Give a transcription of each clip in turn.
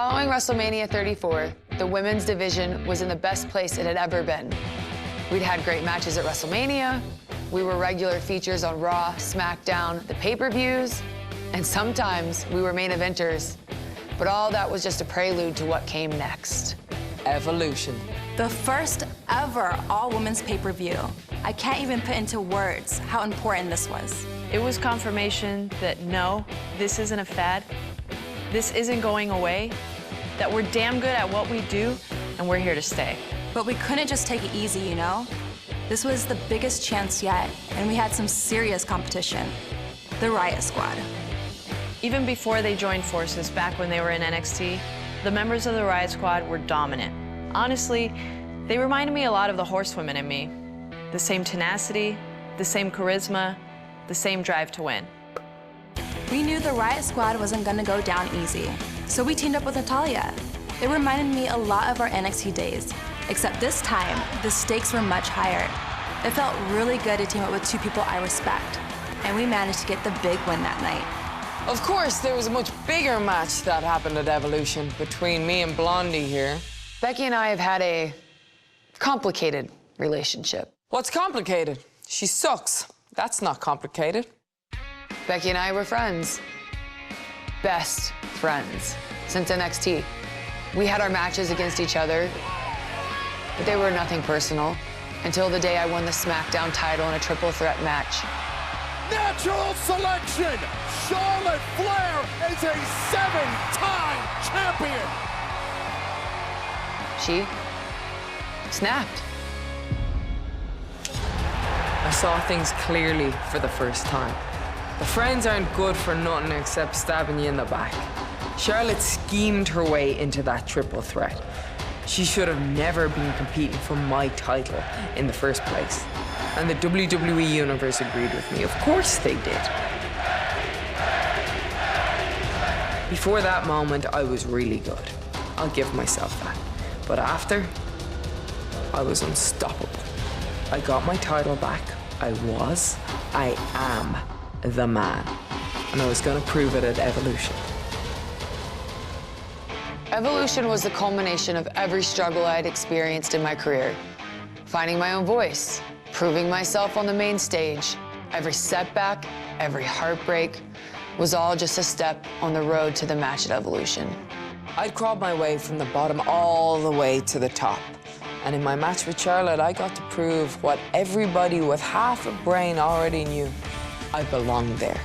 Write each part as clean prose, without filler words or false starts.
Following WrestleMania 34, the women's division was in the best place it had ever been. We'd had great matches at WrestleMania, we were regular features on Raw, SmackDown, the pay-per-views, and sometimes we were main eventers. But all that was just a prelude to what came next. Evolution. The first ever all-women's pay-per-view. I can't even put into words how important this was. It was confirmation that no, this isn't a fad, this isn't going away, that we're damn good at what we do, and we're here to stay. But we couldn't just take it easy, you know? This was the biggest chance yet, and we had some serious competition. The Riot Squad. Even before they joined forces back when they were in NXT, the members of the Riot Squad were dominant. Honestly, they reminded me a lot of the horsewomen in me. The same tenacity, the same charisma, the same drive to win. We knew the Riot Squad wasn't gonna go down easy, so we teamed up with Natalya. It reminded me a lot of our NXT days, except this time, the stakes were much higher. It felt really good to team up with two people I respect, and we managed to get the big win that night. Of course, there was a much bigger match that happened at Evolution between me and Blondie here. Becky and I have had a complicated relationship. What's complicated? She sucks. That's not complicated. Becky and I were friends. Best friends since NXT. We had our matches against each other, but they were nothing personal until the day I won the SmackDown title in a triple threat match. Natural selection! Charlotte Flair is a 7-time champion! She snapped. I saw things clearly for the first time. The friends aren't good for nothing except stabbing you in the back. Charlotte schemed her way into that triple threat. She should have never been competing for my title in the first place. And the WWE Universe agreed with me. Of course they did. Before that moment, I was really good. I'll give myself that. But after, I was unstoppable. I got my title back. I am the man. And I was gonna prove it at Evolution. Evolution was the culmination of every struggle I had experienced in my career. Finding my own voice, proving myself on the main stage. Every setback, every heartbreak was all just a step on the road to the match at Evolution. I'd crawled my way from the bottom all the way to the top. And in my match with Charlotte, I got to prove what everybody with half a brain already knew. I belonged there.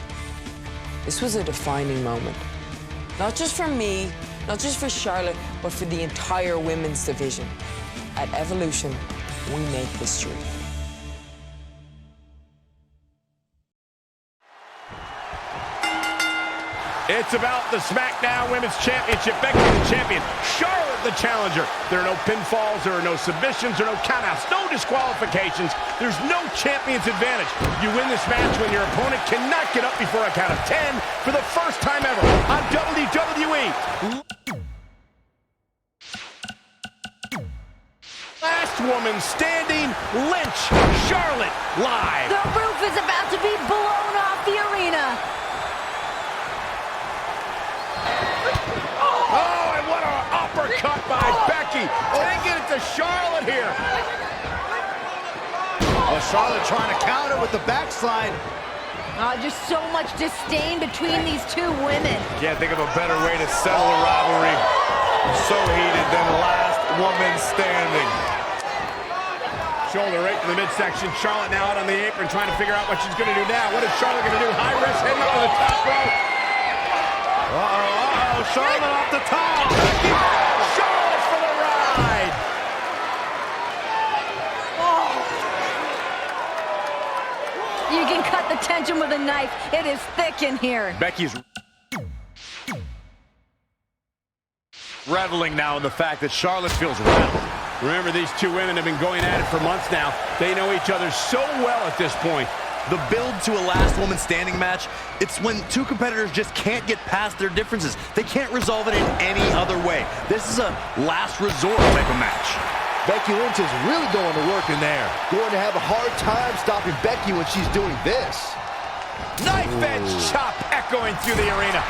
This was a defining moment. Not just for me, not just for Charlotte, but for the entire women's division. At Evolution, we make history. It's about the SmackDown Women's Championship. Becky the champion, Charlotte the challenger. There are no pinfalls, there are no submissions, there are no countouts, no disqualifications. There's no champion's advantage. You win this match when your opponent cannot get up before a count of 10 for the first time ever on WWE. Last woman standing, Lynch, Charlotte, live. The roof is about to be blown off the arena. Oh, and what an uppercut by Becky. Taking it to Charlotte here. Oh, Charlotte trying to counter with the backslide. Just so much disdain between these two women. Can't think of a better way to settle a rivalry. So heated than last woman standing. Shoulder right to the midsection. Charlotte now out on the apron trying to figure out what she's going to do now. What is Charlotte going to do? High risk heading up to the top rope. Uh-oh, Charlotte off the top. Becky, Charlotte for the ride. You can cut the tension with a knife. It is thick in here. Becky's reveling now in the fact that Charlotte feels rattled. Remember, these two women have been going at it for months now. They know each other so well at this point. The build to a last woman standing match, it's when two competitors just can't get past their differences. They can't resolve it in any other way. This is a last resort type of match. Becky Lynch is really going to work in there. Going to have a hard time stopping Becky when she's doing this. Knife edge chop echoing through the arena.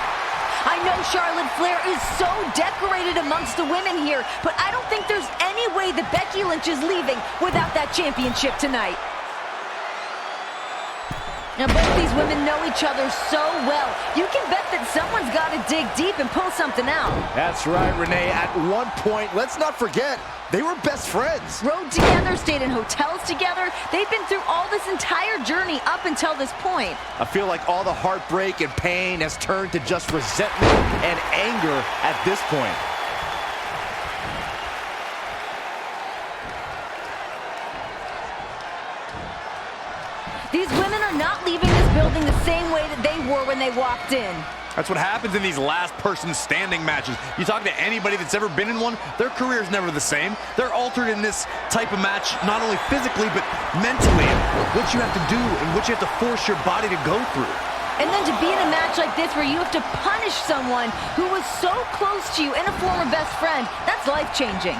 I know Charlotte Flair is so decorated amongst the women here, but I don't think there's any way that Becky Lynch is leaving without that championship tonight. Now, both these women know each other so well. You can bet that someone's got to dig deep and pull something out. That's right, Renee. At one point, let's not forget, they were best friends. Rode together, stayed in hotels together. They've been through all this entire journey up until this point. I feel like all the heartbreak and pain has turned to just resentment and anger at this point. These women are not leaving this building the same way that they were when they walked in. That's what happens in these last person standing matches. You talk to anybody that's ever been in one, their career's never the same. They're altered in this type of match, not only physically, but mentally. What you have to do and what you have to force your body to go through. And then to be in a match like this where you have to punish someone who was so close to you and a former best friend, that's life-changing.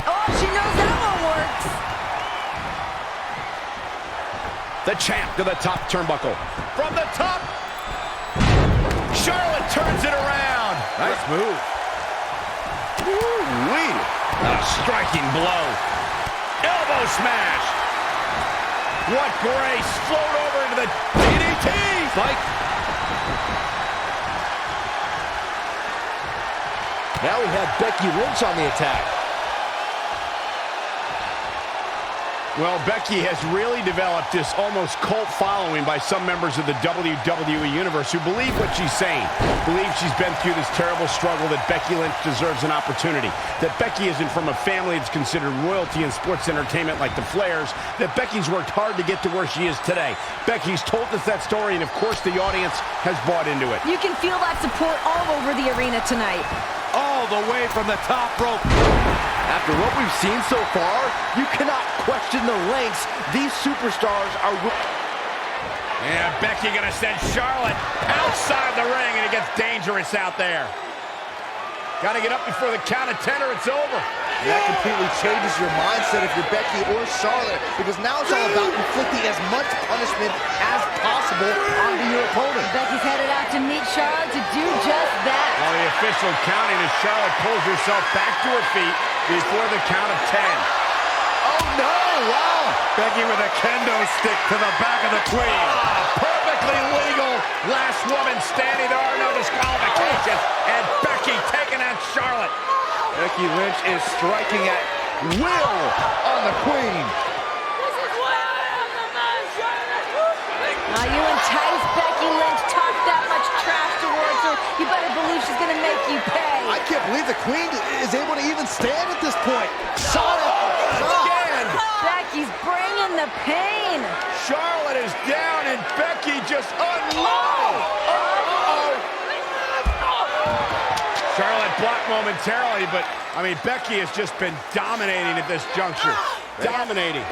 Oh, she knows that one works. The champ to the top turnbuckle. From the top, Charlotte turns it around. Nice move. Woo-wee. A striking blow. Elbow smash. What grace. Float over into the DDT. Spike. Now we have Becky Lynch on the attack. Well, Becky has really developed this almost cult following by some members of the WWE Universe who believe what she's saying, believe she's been through this terrible struggle, that Becky Lynch deserves an opportunity, that Becky isn't from a family that's considered royalty in sports entertainment like the Flairs, that Becky's worked hard to get to where she is today. Becky's told us that story, and of course the audience has bought into it. You can feel that support all over the arena tonight. All the way from the top rope. After what we've seen so far, you cannot question the lengths these superstars are willing. And Becky gonna send Charlotte outside the ring, and it gets dangerous out there. Gotta get up before the count of 10 or it's over. And that completely changes your mindset if you're Becky or Charlotte, because now it's all about inflicting as much punishment as possible onto your opponent. Becky's headed out to meet Charlotte to do just that. Well, the official counting as Charlotte pulls herself back to her feet before the count of 10. Oh no, wow! Becky with a kendo stick to the back of the queen. Perfectly legal. Last woman standing. There are no disqualifications. And Becky taking out Charlotte. Becky Lynch is striking at will on the queen. You entice Becky Lynch, talk that much trash towards her, you better believe she's gonna make you pay. I can't believe the queen is able to even stand at this point. Again. Becky's bringing the pain. Charlotte is down and Becky just unloaded. Charlotte blocked momentarily, but I mean, Becky has just been dominating at this juncture. Dominating.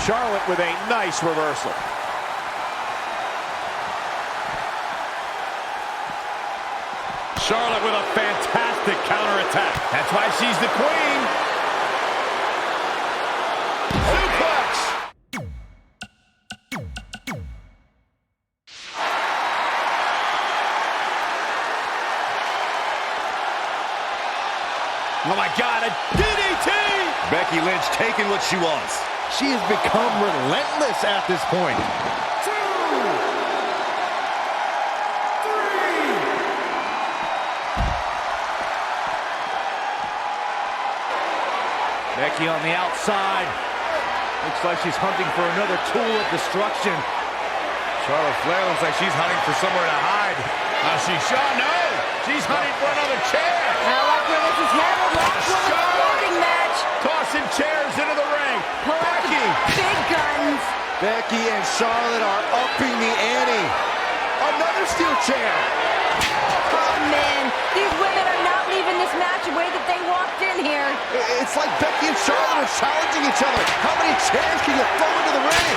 Charlotte with a nice reversal. Charlotte with a fantastic counterattack. That's why she's the queen. Suplex. Oh my God, a DDT! Becky Lynch taking what she wants. She has become relentless at this point. 2, 3. Becky on the outside. Looks like she's hunting for another tool of destruction. Charlotte Flair looks like she's hunting for somewhere to hide. She's hunting for another chair. I like where this is headed. Last woman's sporting match. Tossing chairs into the ring. Pull out the big guns. Becky and Charlotte are upping the ante. Another steel chair. Oh, man. These women are not leaving this match the way that they walked in here. It's like Becky and Charlotte are challenging each other. How many chairs can you throw into the ring?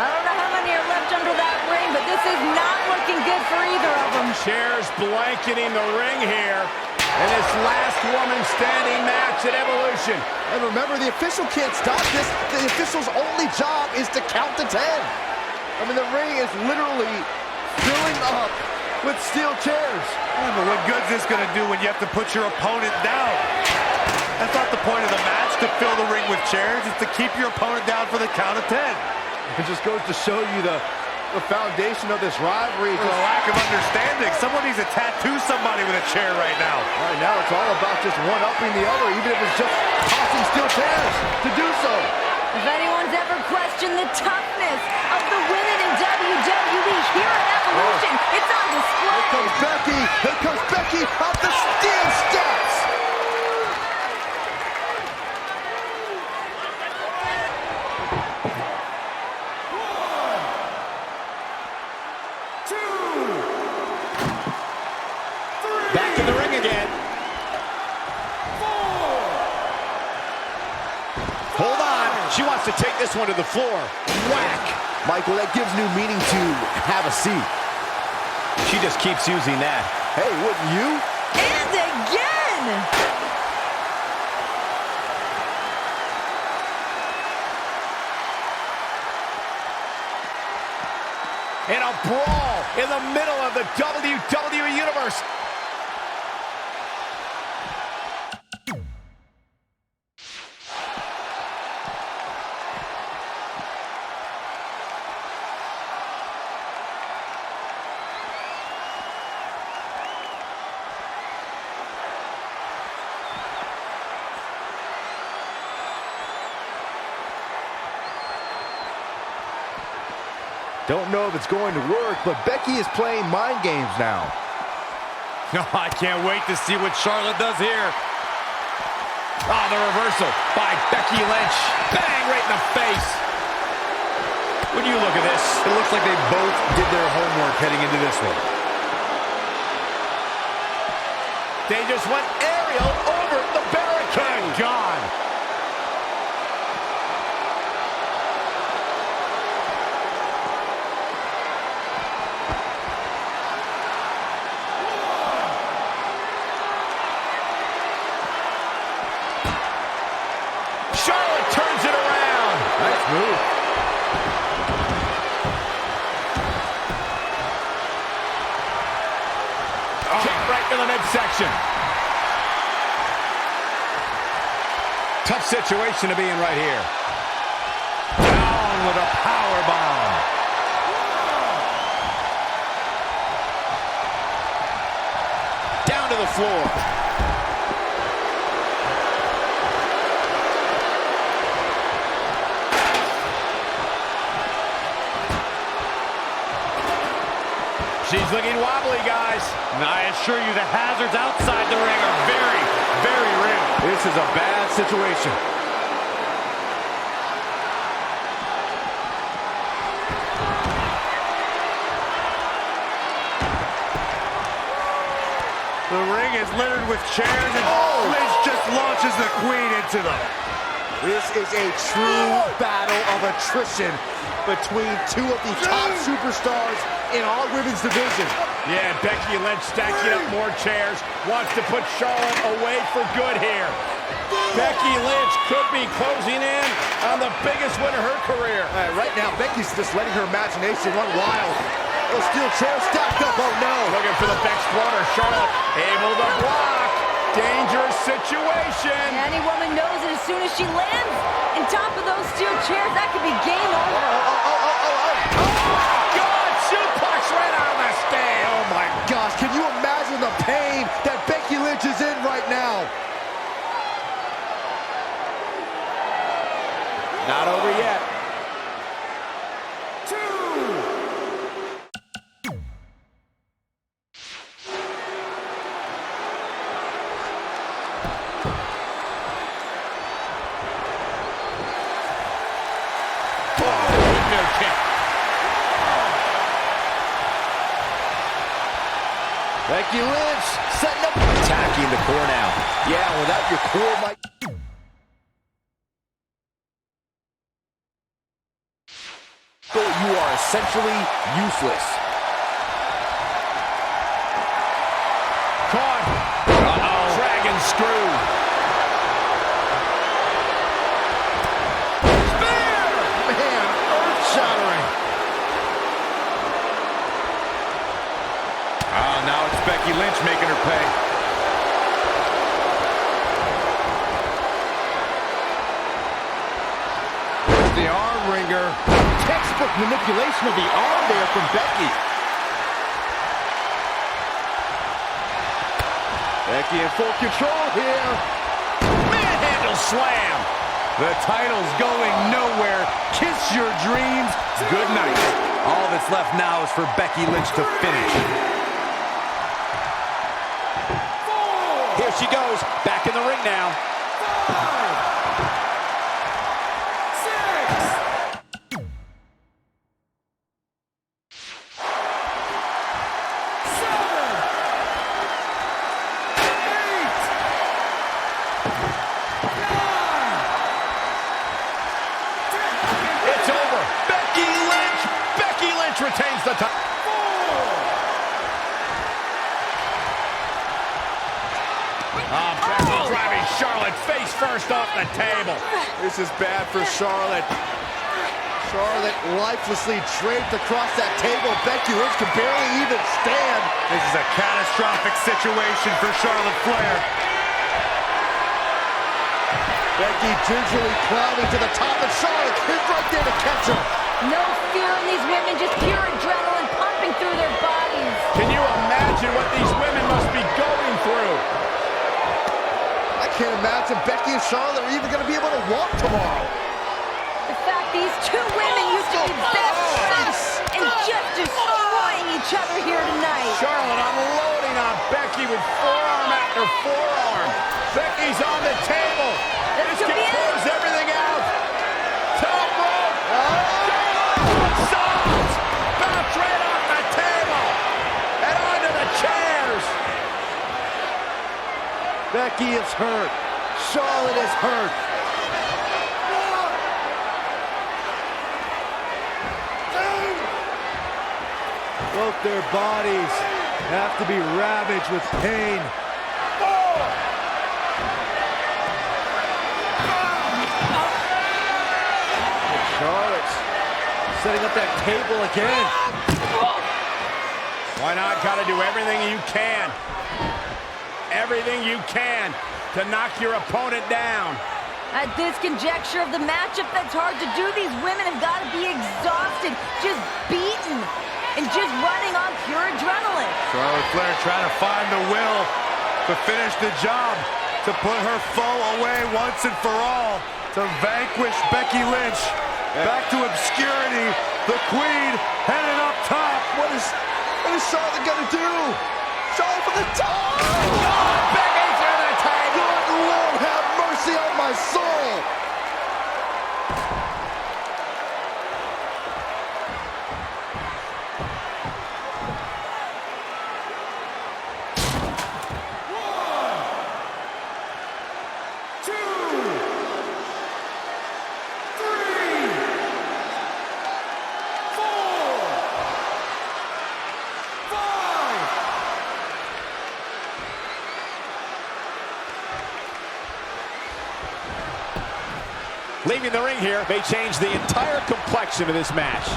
I don't know how many are left under that ring, but this is not looking good for either of them. Chairs blanketing the ring here in this last woman standing match at Evolution. And remember, the official can't stop this. The official's only job is to count to 10. I mean, the ring is literally filling up with steel chairs. Yeah, but what good is this going to do when you have to put your opponent down? That's not the point of the match, to fill the ring with chairs. It's to keep your opponent down for the count of 10. It just goes to show you the foundation of this rivalry. Just a lack of understanding. Someone needs to tattoo somebody with a chair right now. Right now, it's all about just one-upping the other, even if it's just tossing steel chairs to do so. If anyone's ever questioned the toughness of the women in WWE here at Evolution, it's on display. Here comes Becky. Here comes Becky up the steel steps. Back in the ring again. Hold on. She wants to take this one to the floor. Whack. Michael, that gives new meaning to have a seat. She just keeps using that. Hey, wouldn't you? And again! In a brawl in the middle of the WWE Universe. Don't know if it's going to work, but Becky is playing mind games now. No, I can't wait to see what Charlotte does here. Oh, the reversal by Becky Lynch. Bang, right in the face. When you look at this, It looks like they both did their homework heading into this one. they just went aerial over the barricade. God. Charlotte turns it around. Nice move. Kick right to the midsection. Tough situation to be in right here. Down with a power bomb. Down to the floor. She's looking wobbly, guys. And I assure you the hazards outside the ring are very, very real. This is a bad situation. The ring is littered with chairs, and Lynch just launches the queen into them. This is a true battle of attrition between two of the top superstars in our women's division. Yeah, Becky Lynch stacking up more chairs. Wants to put Charlotte away for good here. Becky Lynch could be closing in on the biggest win of her career. Right now, Becky's just letting her imagination run wild. Those steel chairs stacked up, oh no. Looking for the Exploder. Charlotte able to block. Dangerous situation. Any woman knows that as soon as she lands on top of those steel chairs, that could be game over. God, suplex right on the stand. Oh my gosh, can you imagine the pain that Becky Lynch is in right now? Not over yet. Becky Lynch setting up, attacking the core now. Yeah, without your core, Mike. You are essentially useless. Caught. Uh-oh. Dragon screw. Spear! Man, earth-shattering. Oh, now it's Becky Lynch making her pay. There's the arm wringer. Textbook manipulation of the arm there from Becky. Becky in full control here. Manhandle slam. The title's going nowhere. Kiss your dreams. Good night. All that's left now is for Becky Lynch to finish. Here she goes. Back in the ring now. 6. It's over. Becky Lynch. Becky Lynch retains the title. 4. Becky driving Charlotte face first off the table. This is bad for Charlotte. Charlotte lifelessly draped across that table. Becky Lynch can barely even stand. This is a catastrophic situation for Charlotte Flair. Becky gingerly climbing to the top, and Charlotte is right there to catch her. No fear in these women, just pure adrenaline pumping through their bodies. Can you imagine what these women must be going through? I can't imagine Becky and Charlotte are even going to be able to walk tomorrow. The fact these two women used to be best friends and just destroying each other here tonight. Charlotte unloading on Becky with forearm after forearm. Becky's on the table. This can close everything out. Top rope. Sods. Bounce right off the table. And onto the chairs. Becky is hurt. Charlotte is hurt. Both their bodies have to be ravaged with pain. Charlotte's setting up that table again. Why not? Got to do everything you can. Everything you can to knock your opponent down. At this conjecture of the matchup, that's hard to do. These women have got to be exhausted, just beaten, and just running on pure adrenaline. Charlotte Flair trying to find the will to finish the job, to put her foe away once and for all, to vanquish Becky Lynch. Back to obscurity, the Queen headed up top. What is Charlotte gonna do? Charlotte for the top! Oh, Becky through the table! Good Lord, have mercy on my soul! Leaving the ring here may change the entire complexion of this match.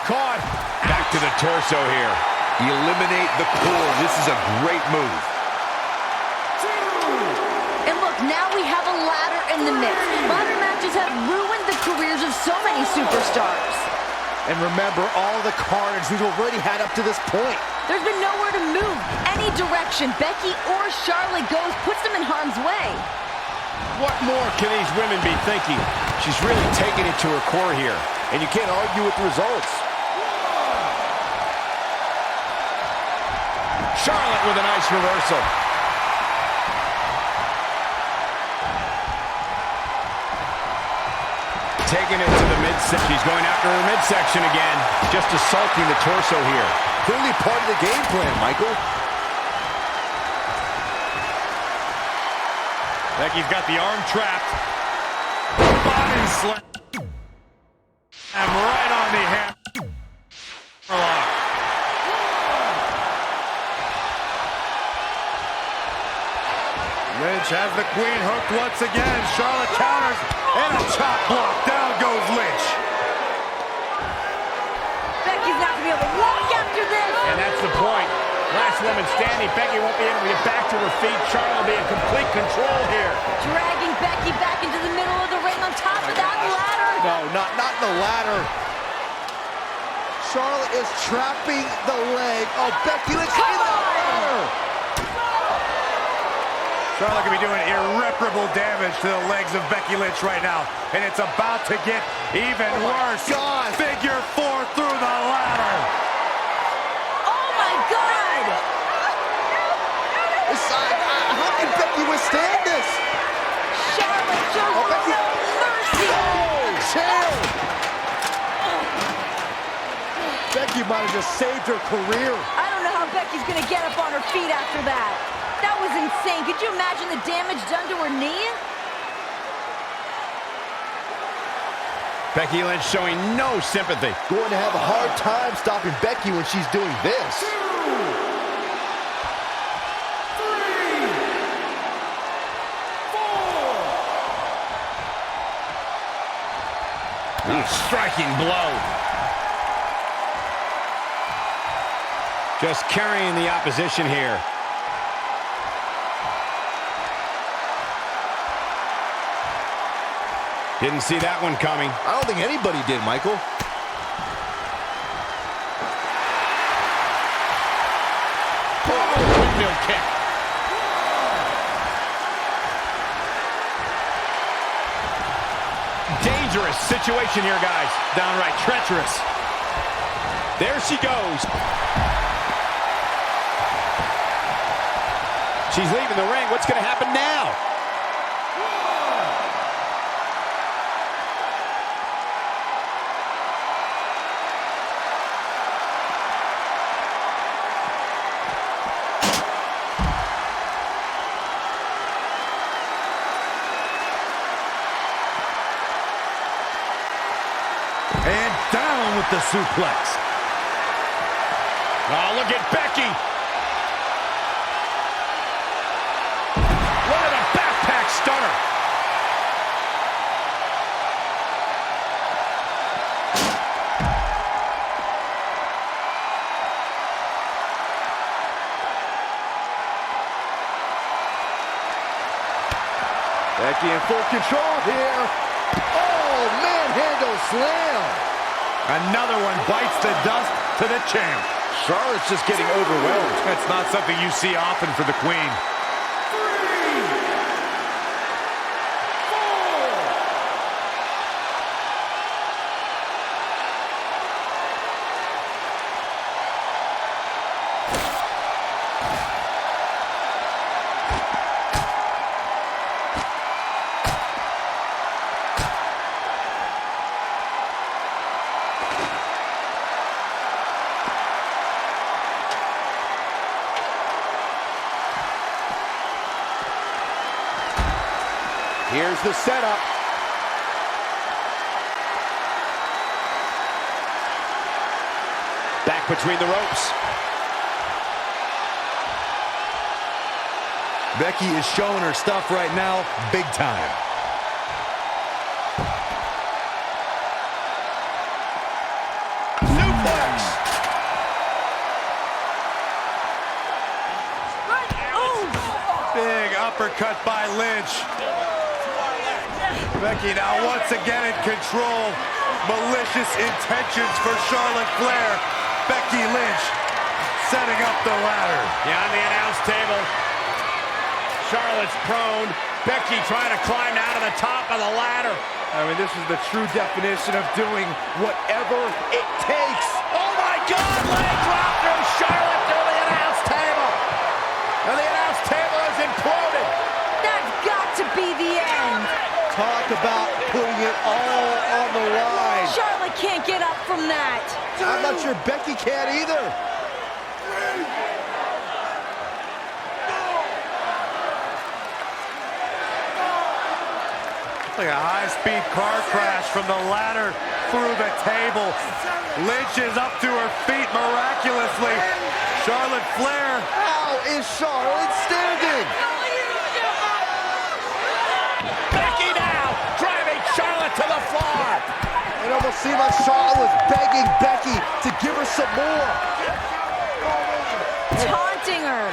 Caught. Back to the torso here. Eliminate the core. This is a great move. And look, now we have a ladder in the mix. Modern matches have ruined the careers of so many superstars. And remember all the carnage we've already had up to this point. There's been nowhere to move. Any direction Becky or Charlotte goes puts them in harm's way. What more can these women be thinking? She's really taking it to her core here, and you can't argue with the results. Charlotte with a nice reversal. Taking it to the midsection. She's going after her midsection again. Just assaulting the torso here. Clearly part of the game plan, Michael. Becky's got the arm trapped. Body slam. And right on the head. has the queen hooked once again. Charlotte counters, and a chop block. Down goes Lynch. Becky's not going to be able to walk after this. And that's the point. Last woman standing. Becky won't be able to get back to her feet. Charlotte will be in complete control here. Dragging Becky back into the middle of the ring on top of that ladder. No, not the ladder. Charlotte is trapping the leg of Becky Lynch in the ladder. Charlotte could be doing irreparable damage to the legs of Becky Lynch right now. And it's about to get even worse. God. Figure 4 through the ladder. Oh my God! How can Becky withstand this? Charlotte shows Becky. no mercy. Chair. Becky might have just saved her career. I don't know how Becky's going to get up on her feet after that. That was insane. Could you imagine the damage done to her knee? Becky Lynch showing no sympathy. Going to have a hard time stopping Becky when she's doing this. 2, 3, 4. Striking blow. Just carrying the opposition here. Didn't see that one coming. I don't think anybody did, Michael. Windmill kick. Dangerous situation here, guys. Downright treacherous. There she goes. She's leaving the ring. What's going to happen now? And down with the suplex. Oh, look at Becky. Look at a backpack stunner. Becky in full control here. Oh, manhandle slam. Another one bites the dust to the champ. Charlotte's just getting overwhelmed. That's not something you see often for the queen. 3. Here's the setup. Back between the ropes. Becky is showing her stuff right now, big time. Suplex. Big uppercut by Lynch. Becky now once again in control. Malicious intentions for Charlotte Flair. Becky Lynch setting up the ladder. Yeah, on the announce table. Charlotte's prone. Becky trying to climb out of the top of the ladder. I mean, this is the true definition of doing whatever it takes. Oh my God, leg drop through Charlotte through the announce table. And the announce table is imploded. That's got to be the end. Talk about putting it all on the line. Charlotte can't get up from that. I'm not sure Becky can either. Like a high-speed car crash from the ladder through the table. Lynch is up to her feet miraculously. Charlotte Flair. How is Charlotte standing? Charlotte to the floor. It almost seemed like Charlotte was begging Becky to give her some more. Taunting her.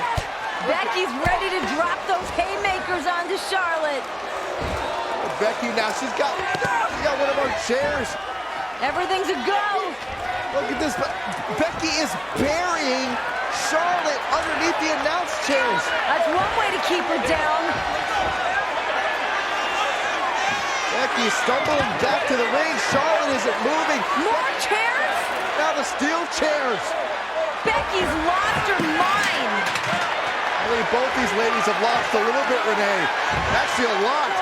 Becky's ready to drop those haymakers onto Charlotte. Becky now, she's got one of our chairs. Everything's a go. Look at this. Becky is burying Charlotte underneath the announce chairs. That's one way to keep her down. Becky stumbling back to the ring. Charlotte isn't moving. More chairs? Now the steel chairs. Becky's lost her mind. I think both these ladies have lost a little bit, Renee. Actually, a lot.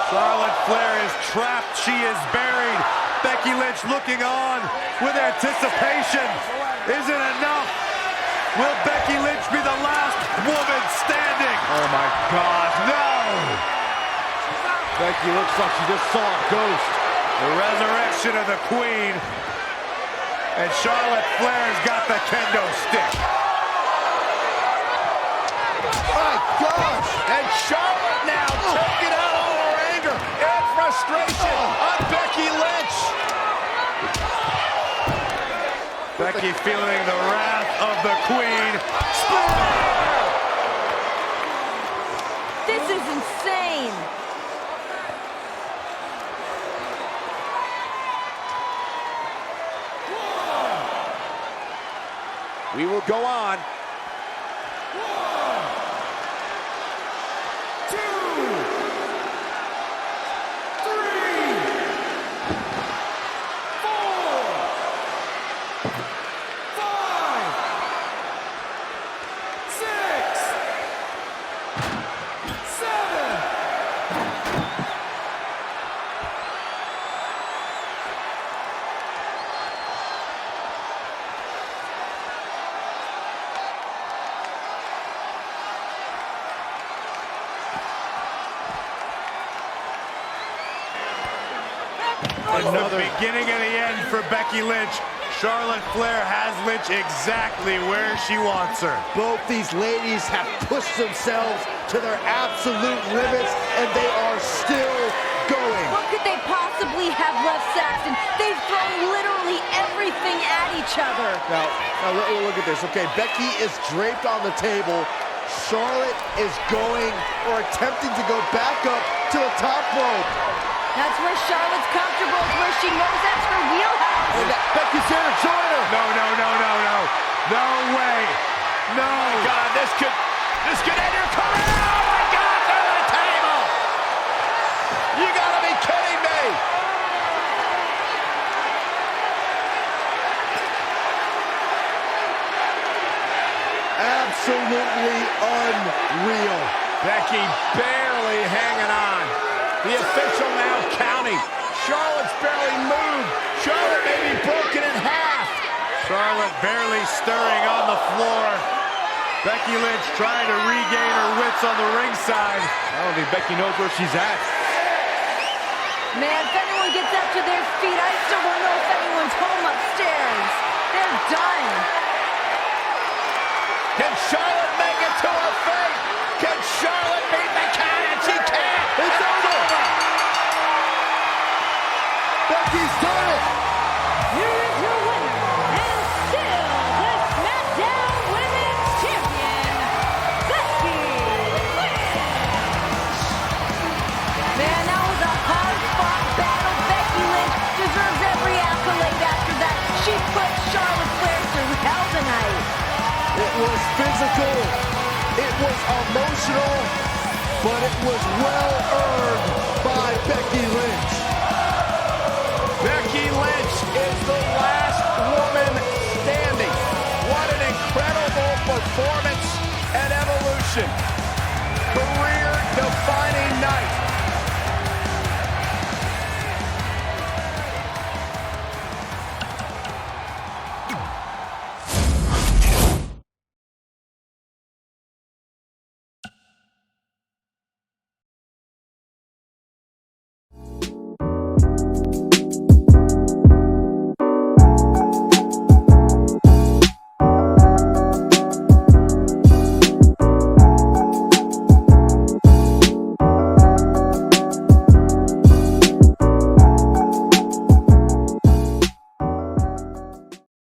Charlotte Flair is trapped. She is buried. Becky Lynch looking on with anticipation. Isn't enough. Will Becky Lynch be the last woman standing? Oh my God, no! Becky looks like she just saw a ghost. The resurrection of the Queen. And Charlotte Flair's got the kendo stick. My gosh! And Charlotte now taking out all her anger and frustration on Becky Lynch. Becky feeling the wrath of the Queen. This is insane. We will go on. 1, 2, 3, 4, 5, 6, 7. Another beginning of the end for Becky Lynch. Charlotte Flair has Lynch exactly where she wants her. Both these ladies have pushed themselves to their absolute limits, and they are still going. What could they possibly have left, Saxton? They've thrown literally everything at each other. Now look at this. Okay, Becky is draped on the table. Charlotte is going or attempting to go back up to the top rope. That's where Charlotte's comfortable, it's where she knows that's her wheelhouse. And Becky's here to join her. No. No way. No. Oh my God, this could end your career. Oh my God, through the table. You gotta be kidding me. Absolutely unreal. Becky barely hanging on. The official now counting. Charlotte's barely moved. Charlotte may be broken in half. Charlotte barely stirring on the floor. Becky Lynch trying to regain her wits on the ringside. I don't think Becky knows where she's at. Man, if anyone gets up to their feet, I still don't know if anyone's home upstairs. They're done. Can Charlotte make it to her fate? Can Charlotte beat the count? And she can't. It's over. Becky's done it. Here is your winner, and still the SmackDown Women's Champion, Becky Lynch. Man, that was a hard-fought battle. Becky Lynch deserves every accolade after that. She put Charlotte Flair through hell tonight. It was physical. It was emotional. But it was well earned by Becky Lynch. Becky Lynch is the last woman standing. What an incredible performance and evolution.